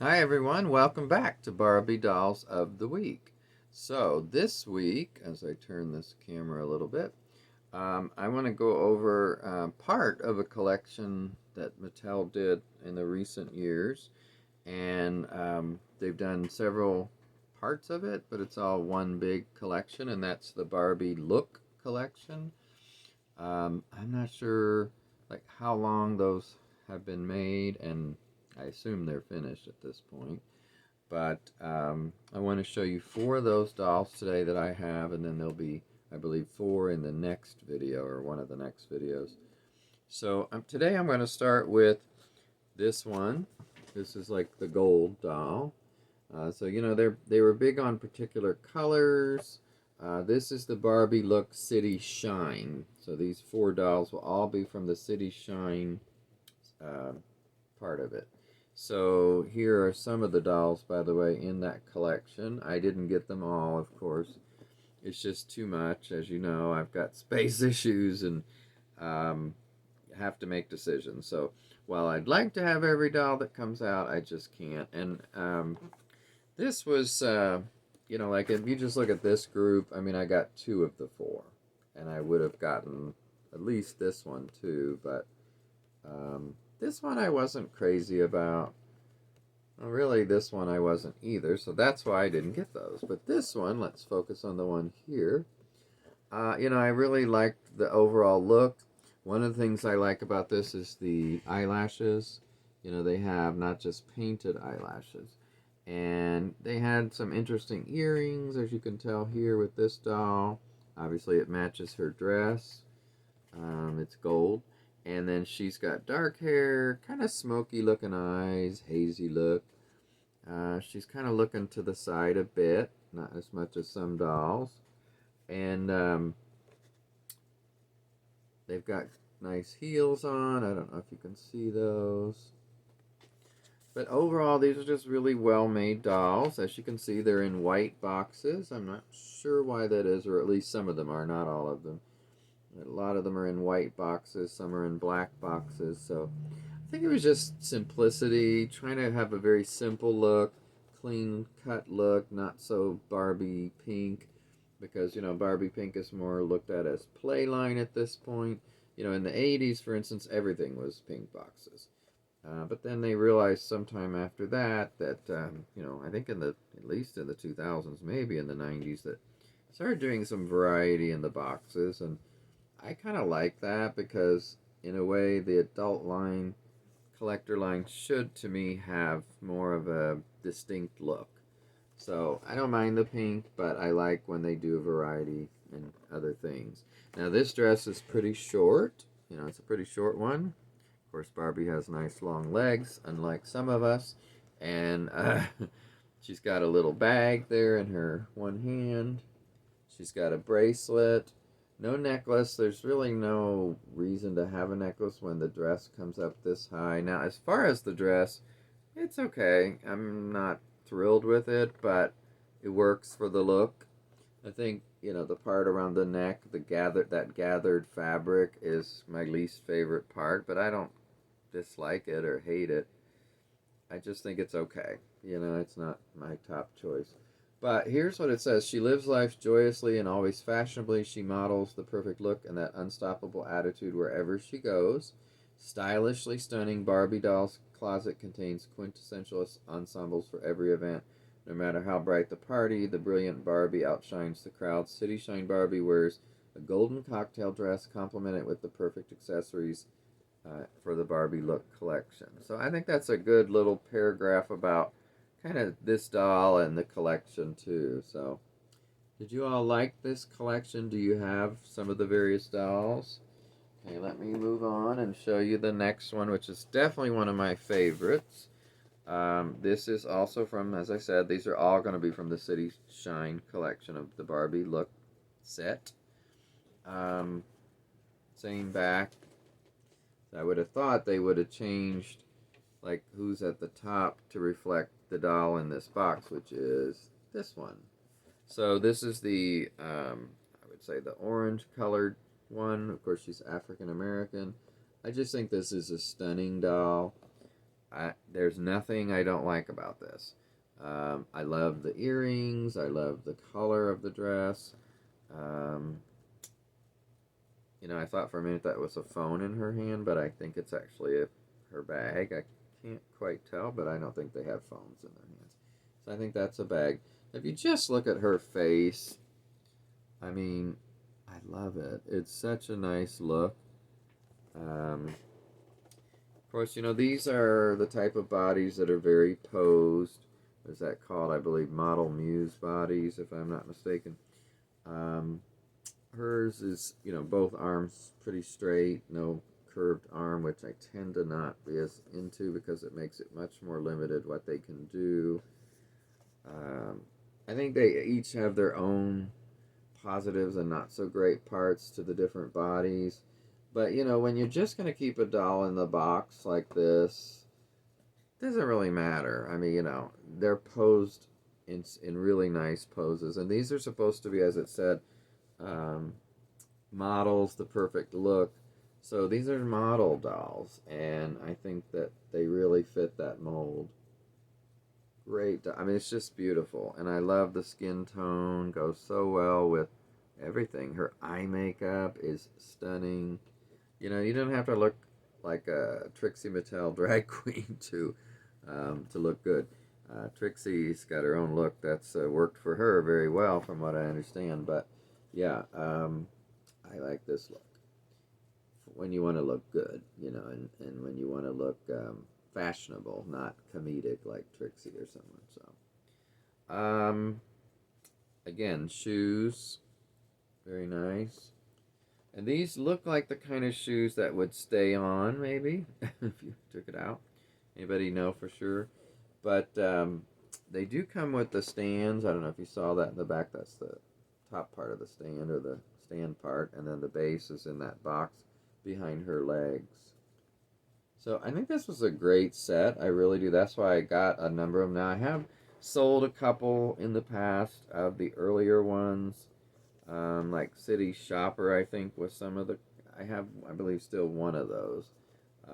Hi everyone, welcome back to Barbie Dolls of the Week. So this week, as I turn this camera a little bit, I want to go over part of a collection that Mattel did in the recent years. And they've done several parts of it, but it's all one big collection, and that's the Barbie Look collection. I'm not sure like how long those have been made, and I assume they're finished at this point. But I want to show you four of those dolls today that I have, and then there'll be, I believe, four in the next video or one of the next videos. So today I'm going to start with this one. This is like the gold doll. So you know they were big on particular colors. This is the Barbie Look City Shine. So these four dolls will all be from the City Shine uh, part of it. So here are some of the dolls, by the way, in that collection. I didn't get them all, of course. It's just too much. As you know, I've got space issues and um, have to make decisions. So while I'd like to have every doll that comes out, I just can't. And this was, you know, like if you just look at this group, I mean, I got two of the four. And I would have gotten at least this one too, but this one I wasn't crazy about. Well, really, this one I wasn't either, so that's why I didn't get those. But this one, let's focus on the one here. You know, I really liked the overall look. One of the things I like about this is the eyelashes. You know, they have not just painted eyelashes. And they had some interesting earrings, as you can tell here with this doll. Obviously, it matches her dress. It's gold. And then she's got dark hair, kind of smoky looking eyes, hazy look. She's kind of looking to the side a bit, not as much as some dolls. And they've got nice heels on. I don't know if you can see those. But overall, these are just really well-made dolls. As you can see, they're in white boxes. I'm not sure why that is, or at least some of them are, not all of them. A lot of them are in white boxes, some are in black boxes. So I think it was just simplicity, trying to have a very simple look, clean cut look, not so Barbie pink, because you know Barbie pink is more looked at as playline at this point. You know, in the 80s, for instance, everything was pink boxes. But then they realized sometime after that that you know, I think in the at least in the 2000s, maybe in the 90s, that started doing some variety in the boxes, and I kind of like that because in a way the adult line collector line should to me have more of a distinct look. So I don't mind the pink, but I like when they do variety and other things. Now this dress is pretty short. You know, it's a pretty short one. Of course, Barbie has nice long legs, unlike some of us. And she's got a little bag there in her one hand. She's got a bracelet. No necklace. There's really no reason to have a necklace when the dress comes up this high. Now, as far as the dress, it's okay. I'm not thrilled with it, but it works for the look. I think, you know, the part around the neck, that gathered fabric is my least favorite part, but I don't dislike it or hate it. I just think it's okay. You know, it's not my top choice. But here's what it says. She lives life joyously and always fashionably. She models the perfect look and that unstoppable attitude wherever she goes. Stylishly stunning, Barbie doll's closet contains quintessential ensembles for every event. No matter how bright the party, the brilliant Barbie outshines the crowd. City Shine Barbie wears a golden cocktail dress complemented with the perfect accessories for the Barbie Look collection. So I think that's a good little paragraph about kind of this doll and the collection too. So did you all like this collection? Do you have some of the various dolls? Okay, let me move on and show you the next one, which is definitely one of my favorites. This is also from, as I said, these are all going to be from the City Shine collection of the Barbie Look set. Um, Same back. I would have thought they would have changed like who's at the top to reflect the doll in this box, which is this one. So this is the, I would say the orange colored one. Of course, she's African American. I just think this is a stunning doll. There's nothing I don't like about this. I love the earrings. I love the color of the dress. Um, I thought for a minute that was a phone in her hand, but I think it's actually her bag. I can't quite tell, but I don't think they have phones in their hands. So I think that's a bag. If you just look at her face, I mean, I love it. It's such a nice look. Of course, these are the type of bodies that are very posed. Is that called, I believe, model muse bodies, if I'm not mistaken. Um, Hers is, both arms pretty straight, no curved arm, which I tend to not be as into because it makes it much more limited what they can do. Um, I think they each have their own positives and not so great parts to the different bodies. But when you're just going to keep a doll in the box like this, it doesn't really matter. I mean, they're posed in really nice poses. And these are supposed to be, as it said, um, models the perfect look. So these are model dolls, and I think that they really fit that mold. Great. I mean, it's just beautiful, and I love the skin tone. Goes so well with everything. Her eye makeup is stunning. You don't have to look like a Trixie Mattel drag queen to look good. Trixie's got her own look that's worked for her very well, from what I understand. But yeah, I like this look. When you want to look good, and when you want to look fashionable, not comedic like Trixie or someone. So, again, shoes, very nice. And these look like the kind of shoes that would stay on, maybe, if you took it out. Anybody know for sure? But they do come with the stands. I don't know if you saw that in the back. That's the top part of the stand, or the stand part. And then the base is in that box behind her legs. So I think this was a great set. I really do. That's why I got a number of them. Now, I have sold a couple in the past of the earlier ones. Like City Shopper, I think, was some of the. I believe, still one of those.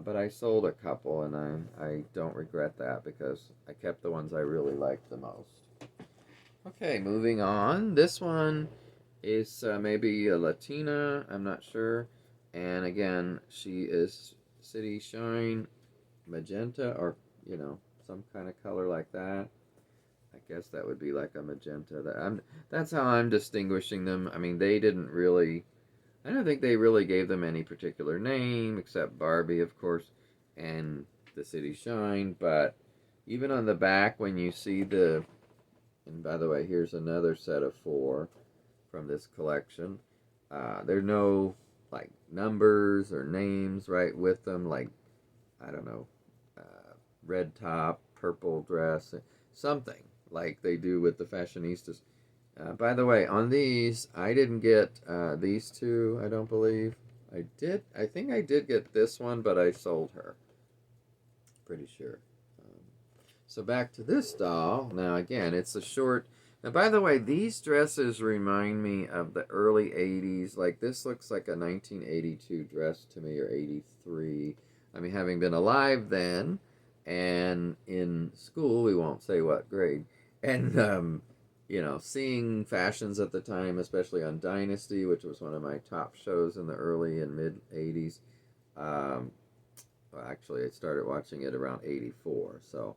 But I sold a couple, and I don't regret that because I kept the ones I really liked the most. Okay, moving on. This one is maybe a Latina, I'm not sure. And again, she is City Shine magenta, or, some kind of color like that. I guess that would be like a magenta. That's how I'm distinguishing them. I mean, I don't think they really gave them any particular name, except Barbie, of course, and the City Shine. But even on the back, when you see and by the way, here's another set of 4 from this collection. There's no, like, numbers or names right with them, like, I don't know, red top, purple dress, something like they do with the fashionistas. By the way, on these, I didn't get these two, I don't believe. I think I did get this one, but I sold her. Pretty sure. So back to this doll. Now, again, it's a short. Now, by the way, these dresses remind me of the early 80s. Like, this looks like a 1982 dress to me, or 83. I mean, having been alive then, and in school, we won't say what grade, and, seeing fashions at the time, especially on Dynasty, which was one of my top shows in the early and mid 80s. Well, actually, I started watching it around 84, so,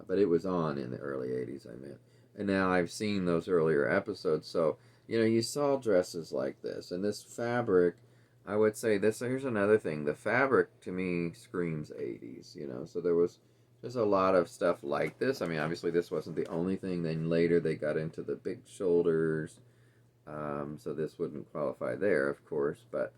but it was on in the early 80s, I meant. And now I've seen those earlier episodes, so, you saw dresses like this. And this fabric, I would say here's another thing. The fabric, to me, screams 80s, so there's a lot of stuff like this. I mean, obviously, this wasn't the only thing. Then later they got into the big shoulders, so this wouldn't qualify there, of course. But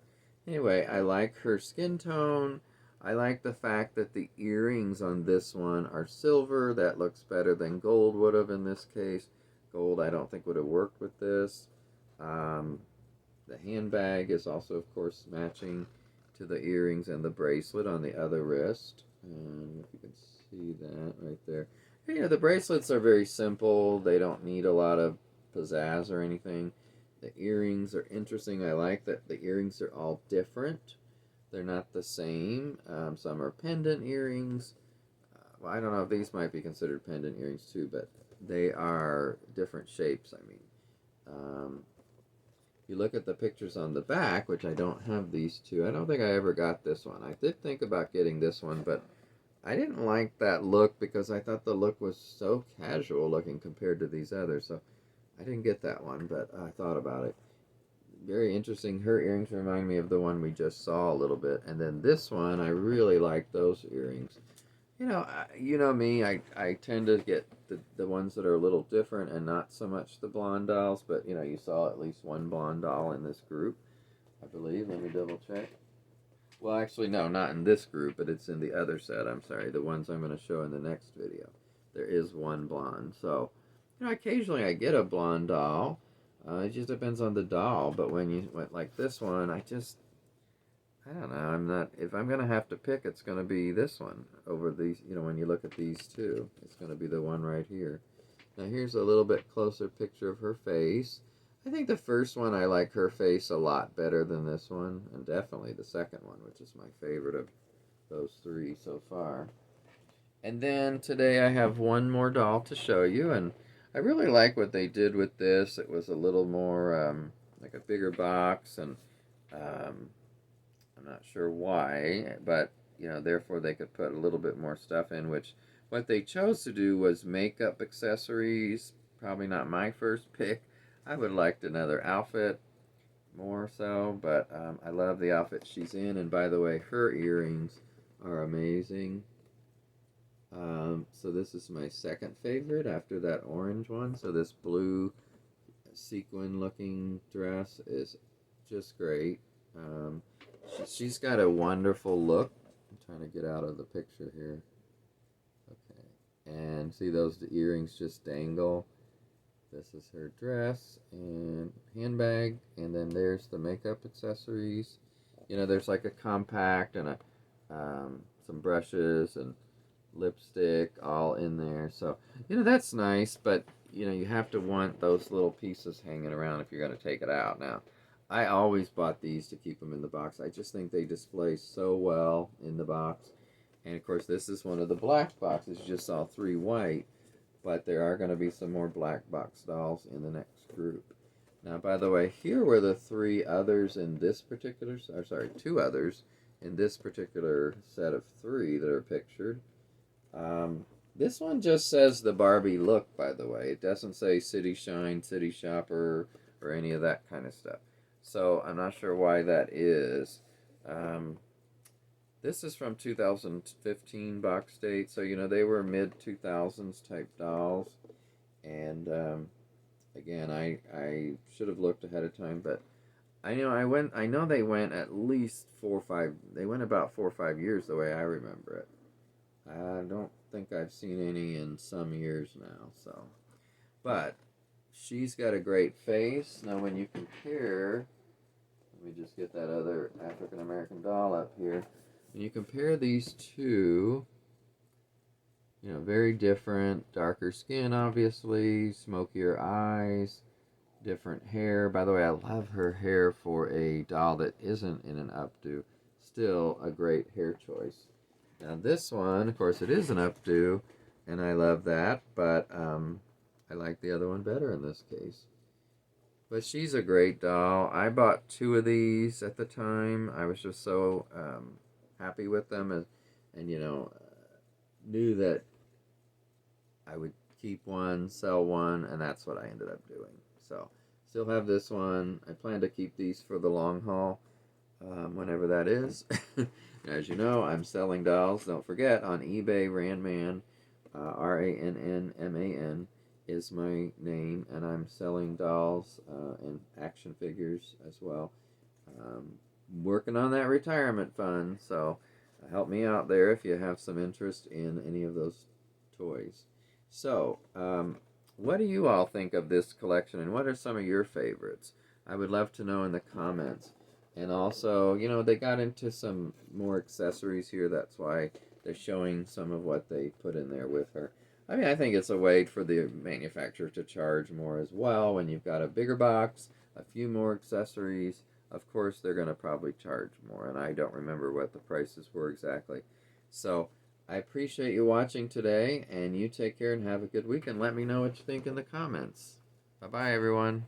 anyway, I like her skin tone. I like the fact that the earrings on this one are silver. That looks better than gold would have in this case. Gold, I don't think, would have worked with this. The handbag is also, of course, matching to the earrings, and the bracelet on the other wrist. And if you can see that right there. The bracelets are very simple. They don't need a lot of pizzazz or anything. The earrings are interesting. I like that the earrings are all different. They're not the same. Some are pendant earrings. well, I don't know if these might be considered pendant earrings too, but they are different shapes. I mean, you look at the pictures on the back, which I don't have these two. I don't think I ever got this one. I did think about getting this one, but I didn't like that look because I thought the look was so casual looking compared to these others. So I didn't get that one, but I thought about it. Very interesting. Her earrings remind me of the one we just saw a little bit. And then this one, I really like those earrings. You know me, I tend to get the ones that are a little different and not so much the blonde dolls, but you saw at least one blonde doll in this group, I believe. Let me double check. Well, actually, no, not in this group, but it's in the other set. I'm sorry, the ones I'm going to show in the next video. There is one blonde. So, occasionally I get a blonde doll. It just depends on the doll, but when you went like this one, I don't know. If I'm going to have to pick, it's going to be this one over these, when you look at these two. It's going to be the one right here. Now, here's a little bit closer picture of her face. I think the first one, I like her face a lot better than this one, and definitely the second one, which is my favorite of those three so far. And then today I have one more doll to show you, and I really like what they did with this. It was a little more like a bigger box, and I'm not sure why, but therefore they could put a little bit more stuff in, which what they chose to do was makeup accessories. Probably not my first pick. I would have liked another outfit more so, but I love the outfit she's in, and by the way, her earrings are amazing. So this is my second favorite after that orange one. So this blue sequin looking dress is just great. She's got a wonderful look. I'm trying to get out of the picture here. Okay. And see those earrings just dangle. This is her dress and handbag. And then there's the makeup accessories. There's like a compact and some brushes and lipstick all in there. So, that's nice. But, you have to want those little pieces hanging around if you're going to take it out. Now, I always bought these to keep them in the box. I just think they display so well in the box. And of course, this is one of the black boxes. You just saw 3 white, but there are going to be some more black box dolls in the next group. Now, by the way, here were the 3 others in this particular, or sorry, 2 others in this particular set of 3 that are pictured. This one just says the Barbie Look, by the way. It doesn't say City Shine, City Shopper, or any of that kind of stuff. So I'm not sure why that is. This is from 2015 box date, so they were mid-2000s type dolls. And again, I should have looked ahead of time, but I know they went at least 4 or 5. They went about 4 or 5 years the way I remember it. I don't think I've seen any in some years now. So, but she's got a great face. Now, when you compare, let me just get that other African American doll up here. When you compare these two, very different, darker skin, obviously, smokier eyes, different hair. By the way, I love her hair for a doll that isn't in an updo. Still a great hair choice. Now this one, of course, it is an updo, and I love that, but I like the other one better in this case. But she's a great doll. I bought 2 of these at the time. I was just so happy with them, and knew that I would keep one, sell one, and that's what I ended up doing. So, still have this one. I plan to keep these for the long haul, whenever that is. As you know, I'm selling dolls. Don't forget, on eBay, Rannman, Rannman is my name, and I'm selling dolls and action figures as well. Working on that retirement fund, so help me out there if you have some interest in any of those toys. So, what do you all think of this collection, and what are some of your favorites? I would love to know in the comments. And also, they got into some more accessories here. That's why they're showing some of what they put in there with her. I mean, I think it's a way for the manufacturer to charge more as well. When you've got a bigger box, a few more accessories, of course, they're going to probably charge more. And I don't remember what the prices were exactly. So, I appreciate you watching today, and you take care and have a good week, and let me know what you think in the comments. Bye-bye, everyone.